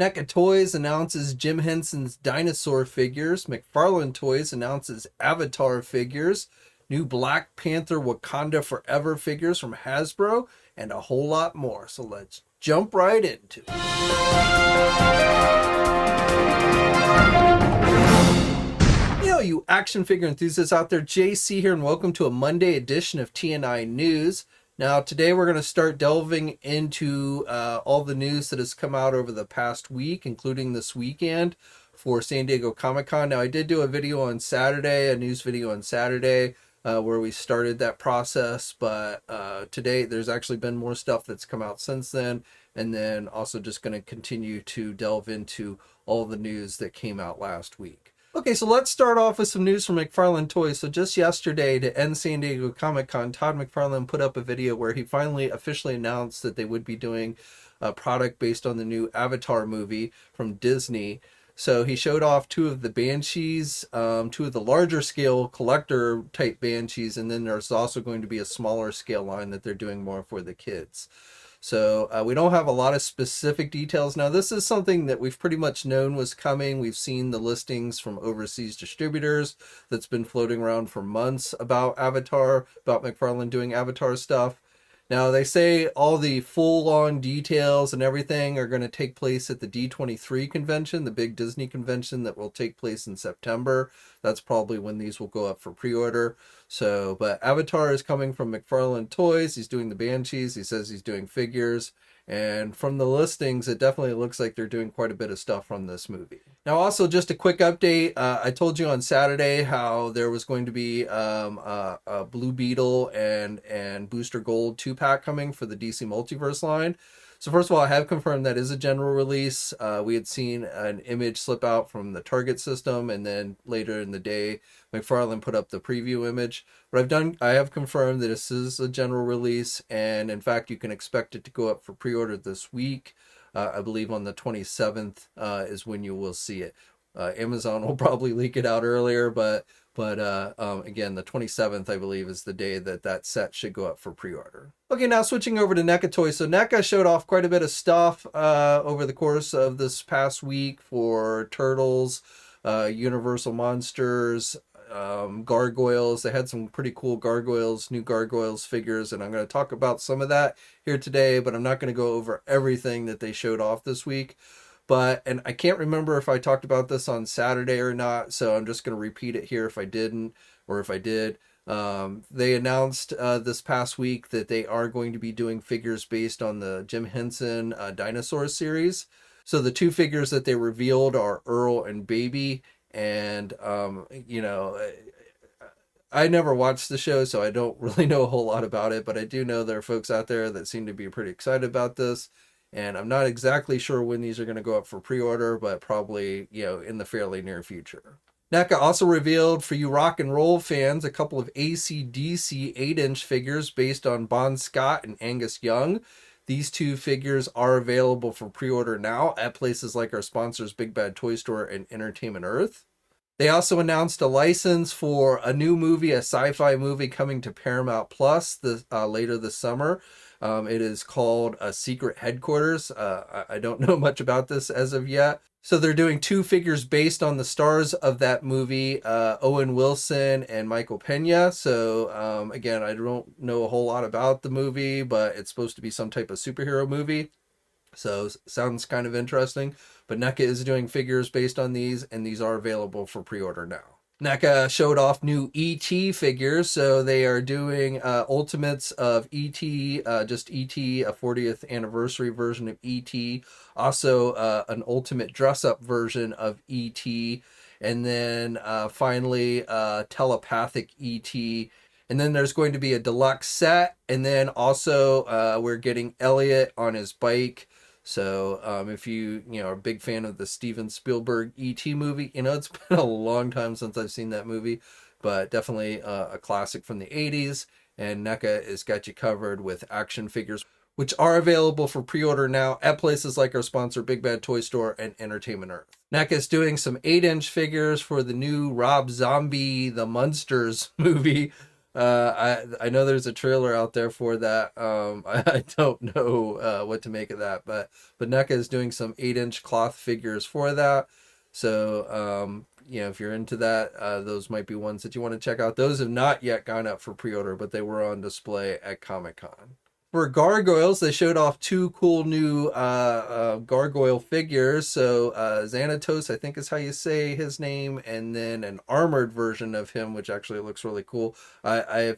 NECA Toys announces Jim Henson's dinosaur figures. McFarlane Toys announces Avatar figures. New Black Panther Wakanda Forever figures from Hasbro, and a whole lot more. So let's jump right into it. You action figure enthusiasts out there, JC here, and welcome to a Monday edition of TNInews. Now, today we're going to start delving into all the news that has come out over the past week, including this weekend for San Diego Comic-Con. Now, I did do a video on Saturday, a news video on Saturday, where we started that process, but today there's actually been more stuff that's come out since then, and then also just going to continue to delve into all the news that came out last week. Okay, so let's start off with some news from McFarlane Toys. So just yesterday, to end San Diego Comic-Con, Todd McFarlane put up a video where he finally officially announced that they would be doing a product based on the new Avatar movie from Disney. So he showed off two of the Banshees, two of the larger scale collector type Banshees, and then there's also going to be a smaller scale line that they're doing more for the kids. So we don't have a lot of specific details. Now, this is something that we've pretty much known was coming. We've seen the listings from overseas distributors that's been floating around for months about Avatar, about McFarlane doing Avatar stuff. Now, they say all the full-on details and everything are going to take place at the D23 convention, the big Disney convention that will take place in September. That's probably when these will go up for pre-order. So, but Avatar is coming from McFarlane Toys. He's doing the Banshees. He says he's doing figures. And from the listings, it definitely looks like they're doing quite a bit of stuff from this movie. Now, also just a quick update. I told you on Saturday how there was going to be a Blue Beetle and Booster Gold 2-pack coming for the DC Multiverse line. So first of all, I have confirmed that is a general release. We had seen an image slip out from the Target system, and then later in the day, McFarlane put up the preview image. What I have confirmed that this is a general release, and in fact, you can expect it to go up for pre-order this week. I believe on the 27th is when you will see it. Amazon will probably leak it out earlier, but again, the 27th, I believe, is the day that set should go up for pre-order. Okay, now switching over to NECA Toys. So NECA showed off quite a bit of stuff over the course of this past week for Turtles, Universal Monsters, Gargoyles. They had some pretty cool Gargoyles, new Gargoyles figures, and I'm going to talk about some of that here today, but I'm not going to go over everything that they showed off this week. And I can't remember if I talked about this on Saturday or not, so I'm just going to repeat it here if I didn't, or if I did. They announced this past week that they are going to be doing figures based on the Jim Henson dinosaur series. So the two figures that they revealed are Earl and Baby, and I never watched the show, so I don't really know a whole lot about it, but I do know there are folks out there that seem to be pretty excited about this. And I'm not exactly sure when these are going to go up for pre-order, but probably, in the fairly near future. NECA also revealed for you rock and roll fans a couple of AC/DC 8-inch figures based on Bon Scott and Angus Young. These two figures are available for pre-order now at places like our sponsors Big Bad Toy Store and Entertainment Earth. They also announced a license for a new movie, a sci-fi movie coming to Paramount Plus later this summer. It is called Secret Headquarters. I don't know much about this as of yet. So they're doing two figures based on the stars of that movie, Owen Wilson and Michael Pena. So again, I don't know a whole lot about the movie, but it's supposed to be some type of superhero movie. So sounds kind of interesting. But NECA is doing figures based on these, and these are available for pre-order now. NECA showed off new E.T. figures, so they are doing Ultimates of E.T., just E.T., a 40th anniversary version of E.T., also an Ultimate dress-up version of E.T., and then finally Telepathic E.T., and then there's going to be a deluxe set, and then also we're getting Elliot on his bike. So if you are a big fan of the Steven Spielberg E.T. movie, it's been a long time since I've seen that movie, but definitely a classic from the 80s. And NECA has got you covered with action figures, which are available for pre-order now at places like our sponsor Big Bad Toy Store and Entertainment Earth. NECA is doing some 8-inch figures for the new Rob Zombie The Munsters movie. I know there's a trailer out there for that. I don't know what to make of that, but NECA is doing some 8-inch cloth figures for that. So if you're into that, those might be ones that you want to check out. Those have not yet gone up for pre-order, but they were on display at Comic-Con. For gargoyles, they showed off 2 cool new gargoyle figures. So Xanatos, I think is how you say his name, and then an armored version of him, which actually looks really cool. I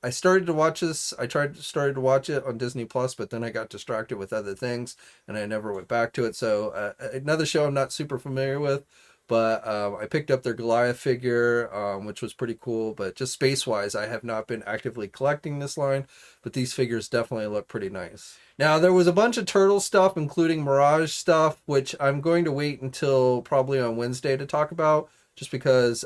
started to watch this. Started to watch it on Disney Plus, but then I got distracted with other things, and I never went back to it. So another show I'm not super familiar with. But I picked up their Goliath figure, which was pretty cool. But just space-wise, I have not been actively collecting this line. But these figures definitely look pretty nice. Now, there was a bunch of Turtle stuff, including Mirage stuff, which I'm going to wait until probably on Wednesday to talk about. Just because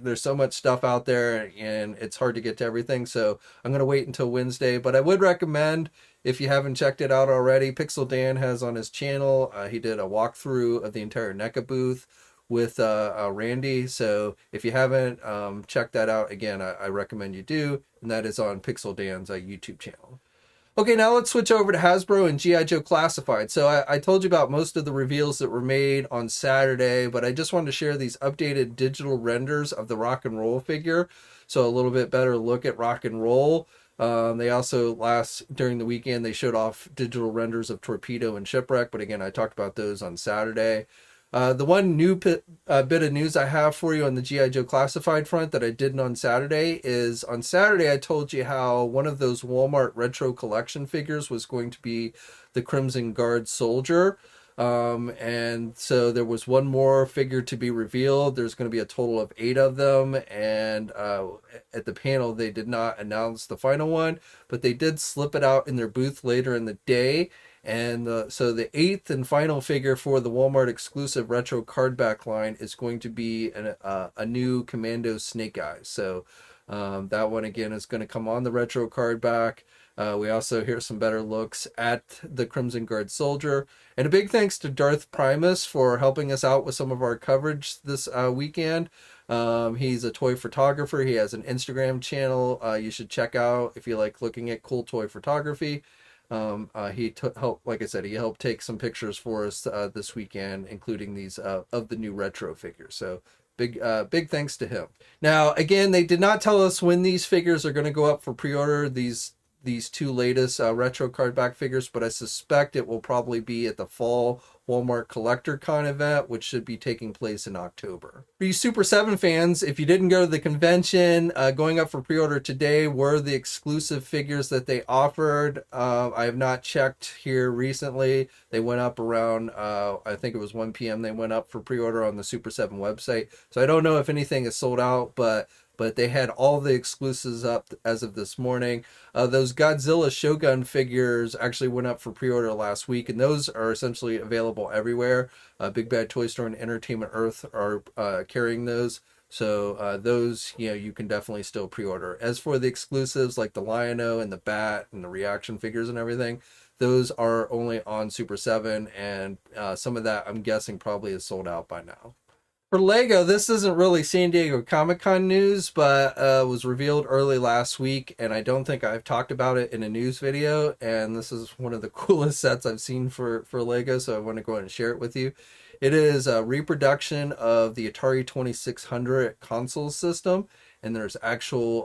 there's so much stuff out there and it's hard to get to everything. So I'm going to wait until Wednesday. But I would recommend, if you haven't checked it out already, Pixel Dan has on his channel, he did a walkthrough of the entire NECA booth with Randy. So if you haven't checked that out, again, I recommend you do. And that is on Pixel Dan's YouTube channel. Okay, now let's switch over to Hasbro and G.I. Joe Classified. So I told you about most of the reveals that were made on Saturday, but I just wanted to share these updated digital renders of the Rock and Roll figure. So a little bit better look at Rock and Roll. They also, during the weekend, they showed off digital renders of Torpedo and Shipwreck, but again, I talked about those on Saturday. The one new bit of news I have for you on the G.I. Joe Classified front that I didn't on Saturday is, on Saturday I told you how one of those Walmart retro collection figures was going to be the Crimson Guard soldier. And so there was one more figure to be revealed. There's going to be a total of 8 of them, and at the panel they did not announce the final one, but they did slip it out in their booth later in the day. And so the 8th and final figure for the Walmart exclusive retro cardback line is going to be a new Commando Snake Eyes. So that one again is going to come on the retro cardback. We also hear some better looks at the Crimson Guard soldier. And a big thanks to Darth Primus for helping us out with some of our coverage this weekend. He's a toy photographer. He has an Instagram channel you should check out if you like looking at cool toy photography. He helped, like I said, he helped take some pictures for us this weekend, including these of the new retro figures. So big thanks to him. Now, again, they did not tell us when these figures are going to go up for pre-order, these 2 latest retro cardback figures, but I suspect it will probably be at the fall Walmart Collector Con event, which should be taking place in October. For you Super 7 fans, if you didn't go to the convention, going up for pre-order today were the exclusive figures that they offered. I have not checked here recently. They went up around, I think it was 1 p.m. They went up for pre-order on the Super 7 website. So I don't know if anything is sold out, but they had all the exclusives up as of this morning. Those Godzilla Shogun figures actually went up for pre-order last week, and those are essentially available everywhere. Big Bad Toy Store and Entertainment Earth are carrying those. So those, you can definitely still pre-order. As for the exclusives like the Lion-O and the Bat and the reaction figures and everything, those are only on Super 7, and some of that I'm guessing probably is sold out by now. For Lego, this isn't really San Diego Comic-Con news, but was revealed early last week, and I don't think I've talked about it in a news video, and this is one of the coolest sets I've seen for Lego, so I want to go ahead and share it with you. It is a reproduction of the Atari 2600 console system, and there's actual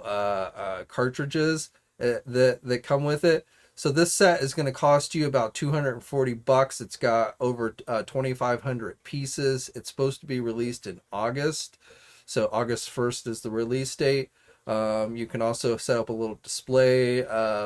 cartridges that come with it. So this set is going to cost you about $240. It's got over 2,500 pieces. It's supposed to be released in August. So August 1st is the release date. You can also set up a little display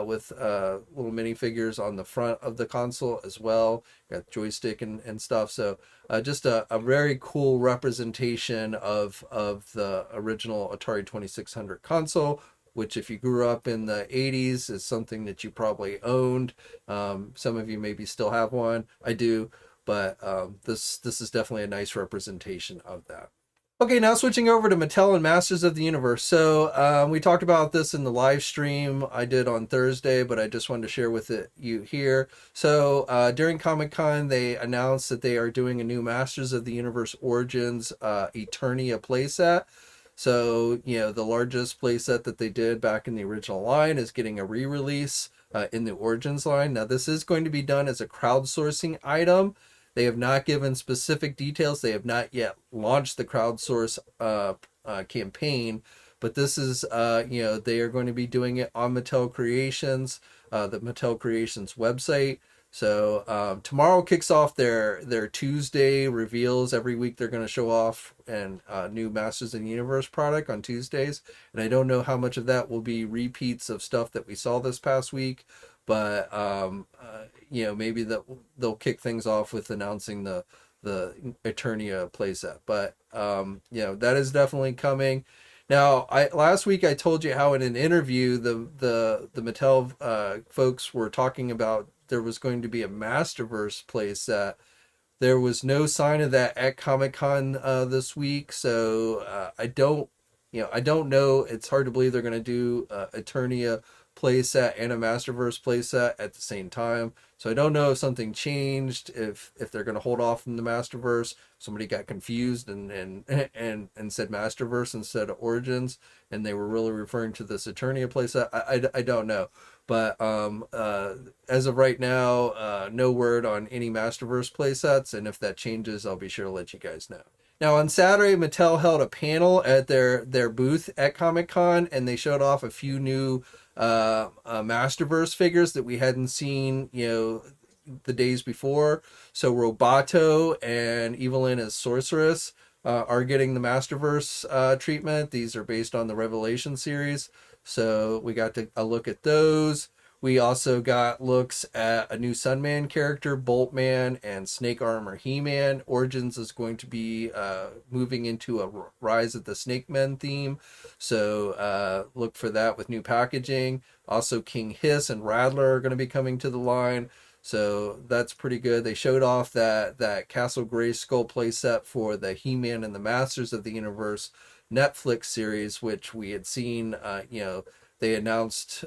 with little minifigures on the front of the console as well. Got joystick and stuff. So just a very cool representation of the original Atari 2600 console, which if you grew up in the 80s is something that you probably owned. Some of you maybe still have one. I do, but this is definitely a nice representation of that. Okay, now switching over to Mattel and Masters of the Universe. So we talked about this in the live stream I did on Thursday, but I just wanted to share with you here. So during Comic-Con, they announced that they are doing a new Masters of the Universe Origins Eternia playset. So, the largest playset that they did back in the original line is getting a re-release in the Origins line. Now, this is going to be done as a crowdsourcing item. They have not given specific details. They have not yet launched the crowdsource campaign, but this is, they are going to be doing it on Mattel Creations, the Mattel Creations website. So tomorrow kicks off their Tuesday reveals. Every week they're going to show off and new Masters of the Universe product on Tuesdays. And I don't know how much of that will be repeats of stuff that we saw this past week, but maybe they'll kick things off with announcing the Eternia playset. But that is definitely coming. Now, last week I told you how in an interview the Mattel folks were talking about there was going to be a Masterverse playset. There was no sign of that at Comic-Con this week, so I don't know. It's hard to believe they're going to do Eternia playset and a Masterverse playset at the same time. So I don't know if something changed, if they're going to hold off from the Masterverse. Somebody got confused and said Masterverse instead of Origins, and they were really referring to this Eternia playset. I don't know. But as of right now, no word on any Masterverse playsets, and if that changes, I'll be sure to let you guys know. Now, on Saturday, Mattel held a panel at their booth at Comic-Con, and they showed off a few new Masterverse figures that we hadn't seen, the days before. So Roboto and Evelyn as Sorceress are getting the Masterverse treatment. These are based on the Revelation series. So we got a look at those. We also got looks at a new Sunman character, Boltman, and Snake Armor He-Man. Origins is going to be moving into a Rise of the Snake Men theme. So look for that with new packaging. Also, King Hiss and Rattler are going to be coming to the line. So that's pretty good. They showed off that Castle Grayskull playset for the He-Man and the Masters of the Universe Netflix series, which we had seen, they announced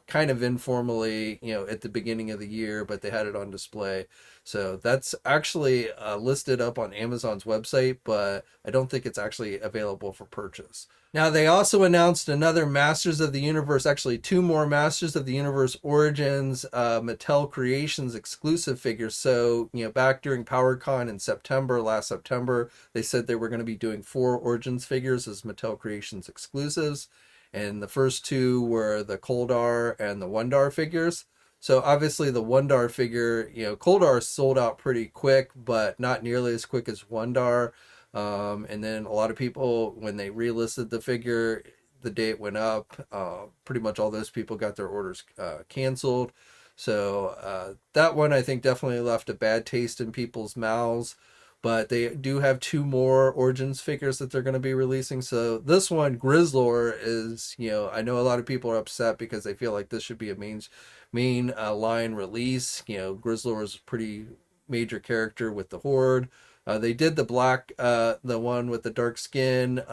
kind of informally, at the beginning of the year, but they had it on display. So that's actually listed up on Amazon's website, but I don't think it's actually available for purchase. Now, they also announced another Masters of the Universe, actually two more Masters of the Universe Origins Mattel Creations exclusive figures. So, back during PowerCon in last September, they said they were going to be doing 4 Origins figures as Mattel Creations exclusives. And the first 2 were the Koldar and the Wundar figures. So obviously the Wundar figure, Koldar sold out pretty quick, but not nearly as quick as Wundar. And then a lot of people, when they relisted the figure, the day it went up, pretty much all those people got their orders canceled. So that one, I think, definitely left a bad taste in people's mouths. But they do have 2 more Origins figures that they're going to be releasing. So this one, Grizzlor, is, I know a lot of people are upset because they feel like this should be a main line release. Grizzlor is a pretty major character with the Horde. They did the black, the one with the dark skin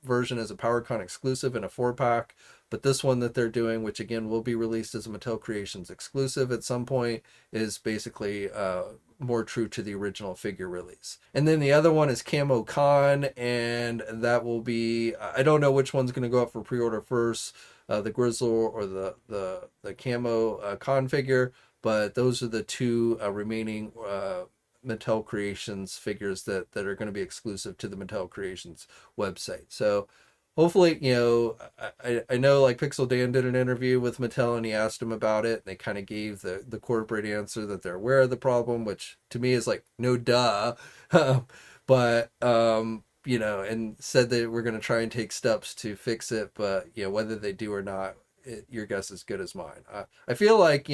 version as a PowerCon exclusive in a 4-pack. But this one that they're doing, which again will be released as a Mattel Creations exclusive at some point, is basically more true to the original figure release. And then the other one is Camo Con, and that will be, I don't know which one's going to go up for pre-order first, the Grizzlor or the Camo Con figure, but those are the 2 remaining Mattel Creations figures that are going to be exclusive to the Mattel Creations website. So hopefully, I know like Pixel Dan did an interview with Mattel and he asked him about it, and they kind of gave the corporate answer that they're aware of the problem, which to me is like, no duh. But, and said that we're going to try and take steps to fix it, but, whether they do or not, your guess is good as mine. I feel like,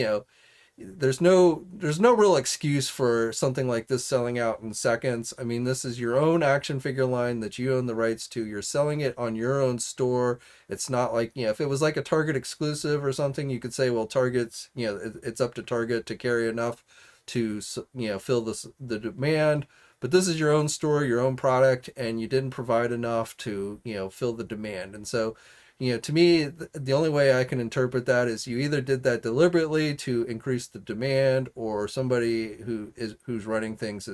there's no real excuse for something like this selling out in seconds. I mean, this is your own action figure line that you own the rights to. You're selling it on your own store. It's not like, if it was like a Target exclusive or something, you could say, well, Target's, it's up to Target to carry enough to, fill the demand. But this is your own store, your own product, and you didn't provide enough to, fill the demand. And so, to me, the only way I can interpret that is you either did that deliberately to increase the demand, or somebody who's running things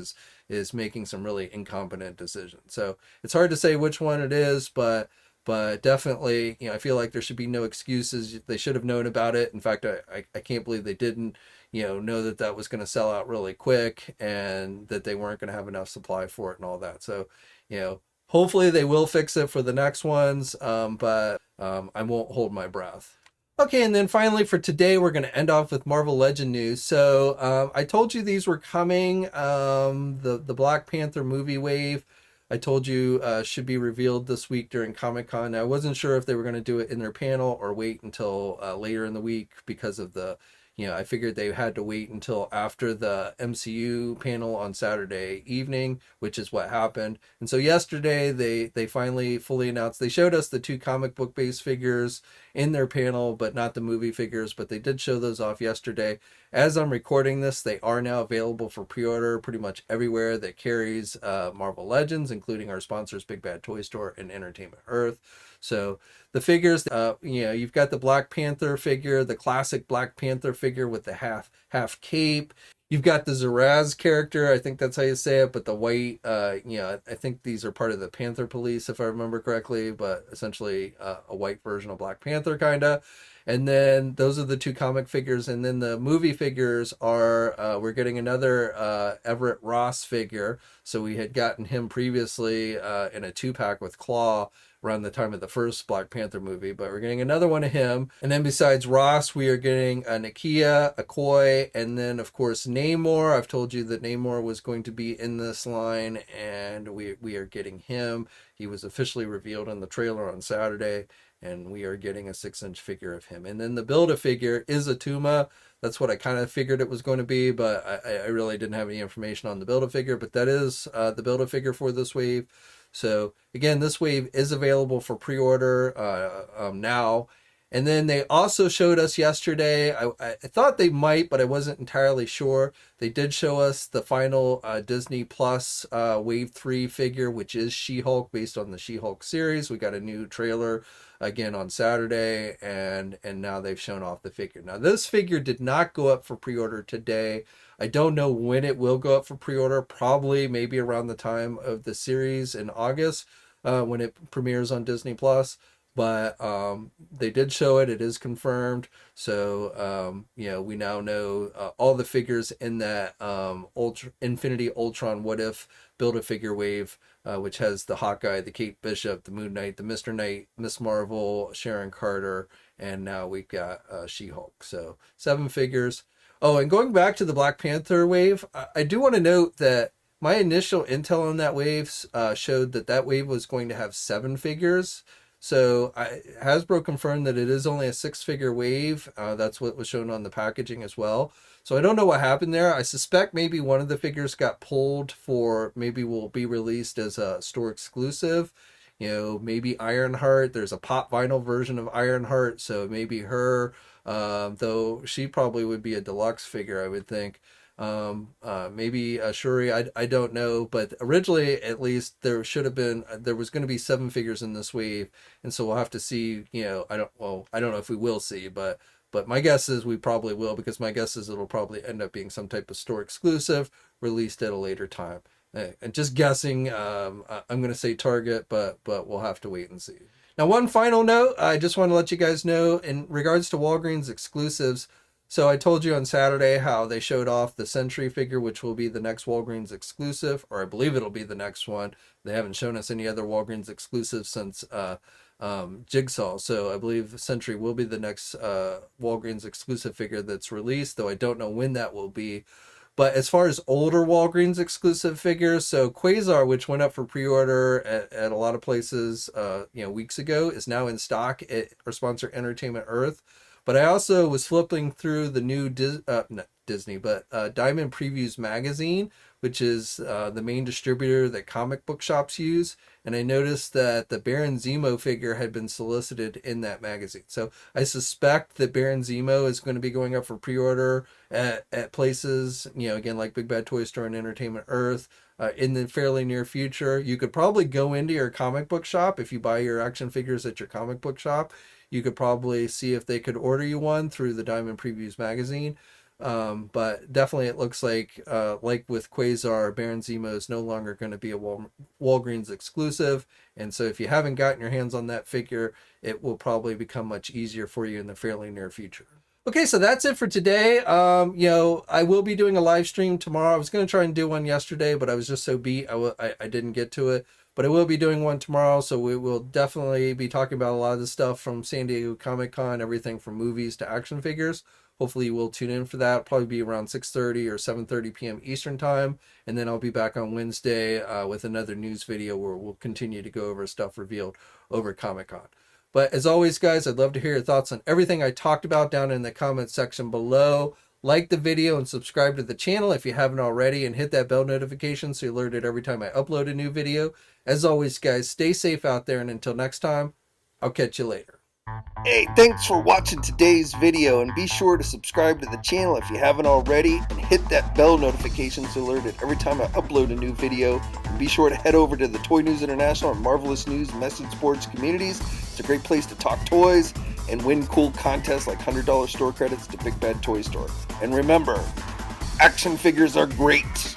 is making some really incompetent decisions. So it's hard to say which one it is, but definitely, I feel like there should be no excuses. They should have known about it. In fact, I can't believe they didn't, know that that was going to sell out really quick, and that they weren't going to have enough supply for it and all that. So, hopefully they will fix it for the next ones, but I won't hold my breath. Okay, and then finally for today, we're going to end off with Marvel Legend news. So I told you these were coming. The Black Panther movie wave, I told you should be revealed this week during Comic-Con. Now, I wasn't sure if they were going to do it in their panel or wait until later in the week because of I figured they had to wait until after the MCU panel on Saturday evening, which is what happened. And so yesterday they finally fully announced. They showed us the 2 comic book based figures in their panel, but not the movie figures, but they did show those off yesterday. As I'm recording this, they are now available for pre-order pretty much everywhere that carries Marvel Legends, including our sponsors, Big Bad Toy Store and Entertainment Earth. So the figures, you've got the Black Panther figure, the classic Black Panther figure with the half cape. You've got the Zaraz character, I think that's how you say it, but the white, I think these are part of the Panther Police, if I remember correctly, but essentially a white version of Black Panther, kind of. And then those are the 2 comic figures. And then the movie figures are, we're getting another Everett Ross figure. So we had gotten him previously in a 2-pack with Claw around the time of the first Black Panther movie, but we're getting another one of him. And then besides Ross, we are getting a NECA, a Koi, and then of course Namor. I've told you that Namor was going to be in this line, and we are getting him. He was officially revealed in the trailer on Saturday, and we are getting a 6-inch figure of him. And then the Build-A-Figure is a Tuma. That's what I kind of figured it was going to be, but I really didn't have any information on the Build-A-Figure, but that is the Build-A-Figure for this wave. So again, this wave is available for pre-order now. And then they also showed us yesterday, I thought they might, but I wasn't entirely sure. They did show us the final Disney Plus Wave 3 figure, which is She-Hulk, based on the She-Hulk series. We got a new trailer again on Saturday, and now they've shown off the figure. Now, this figure did not go up for pre-order today. I don't know when it will go up for pre-order, probably maybe around the time of the series in August when it premieres on Disney Plus. But they did show it. It is confirmed. So, we now know all the figures in that Infinity Ultron What If Build-A-Figure wave, which has the Hawkeye, the Kate Bishop, the Moon Knight, the Mr. Knight, Miss Marvel, Sharon Carter, and now we've got She-Hulk. So 7 figures. Oh, and going back to the Black Panther wave, I do want to note that my initial intel on that wave showed that wave was going to have 7 figures. So Hasbro confirmed that it is only a 6-figure wave. That's what was shown on the packaging as well. So I don't know what happened there. I suspect maybe one of the figures got pulled for, maybe will be released as a store exclusive. Maybe Ironheart. There's a pop vinyl version of Ironheart, so maybe her, though she probably would be a deluxe figure, I would think. Maybe Shuri, I don't know, but originally, at least, there was going to be 7 figures in this wave, and so we'll have to see. I don't know if we will see, but my guess is we probably will, because my guess is it'll probably end up being some type of store exclusive released at a later time. And just guessing, I'm going to say Target, but we'll have to wait and see. Now, one final note, I just want to let you guys know in regards to Walgreens exclusives. So I told you on Saturday how they showed off the Sentry figure, which will be the next Walgreens exclusive, or I believe it'll be the next one. They haven't shown us any other Walgreens exclusives since Jigsaw. So I believe Sentry will be the next Walgreens exclusive figure that's released, though I don't know when that will be. But as far as older Walgreens exclusive figures, so Quasar, which went up for pre-order at a lot of places weeks ago, is now in stock at our sponsor Entertainment Earth. But I also was flipping through the new Diamond Previews magazine, which is the main distributor that comic book shops use. And I noticed that the Baron Zemo figure had been solicited in that magazine. So I suspect that Baron Zemo is going to be going up for pre-order at places, again, like Big Bad Toy Store and Entertainment Earth in the fairly near future. You could probably go into your comic book shop if you buy your action figures at your comic book shop. You could probably see if they could order you one through the Diamond Previews magazine. But definitely it looks like with Quasar, Baron Zemo is no longer going to be a Walgreens exclusive. And so if you haven't gotten your hands on that figure, it will probably become much easier for you in the fairly near future. Okay, so that's it for today. I will be doing a live stream tomorrow. I was going to try and do one yesterday, but I was just so beat, I didn't get to it. But I will be doing one tomorrow, so we will definitely be talking about a lot of the stuff from San Diego Comic-Con, everything from movies to action figures. Hopefully you will tune in for that. It'll probably be around 6:30 or 7:30 p.m. Eastern time. And then I'll be back on Wednesday with another news video where we'll continue to go over stuff revealed over Comic-Con. But as always, guys, I'd love to hear your thoughts on everything I talked about down in the comment section below. Like the video and subscribe to the channel if you haven't already, and hit that bell notification so you're alerted every time I upload a new video. As always, guys, stay safe out there, and until next time, I'll catch you later. Hey, thanks for watching today's video, and be sure to subscribe to the channel if you haven't already, and hit that bell notification so you're alerted every time I upload a new video. And be sure to head over to the Toy News International and Marvelous News message boards communities. It's a great place to talk toys and win cool contests like $100 store credits to Big Bad Toy Store. And remember, action figures are great.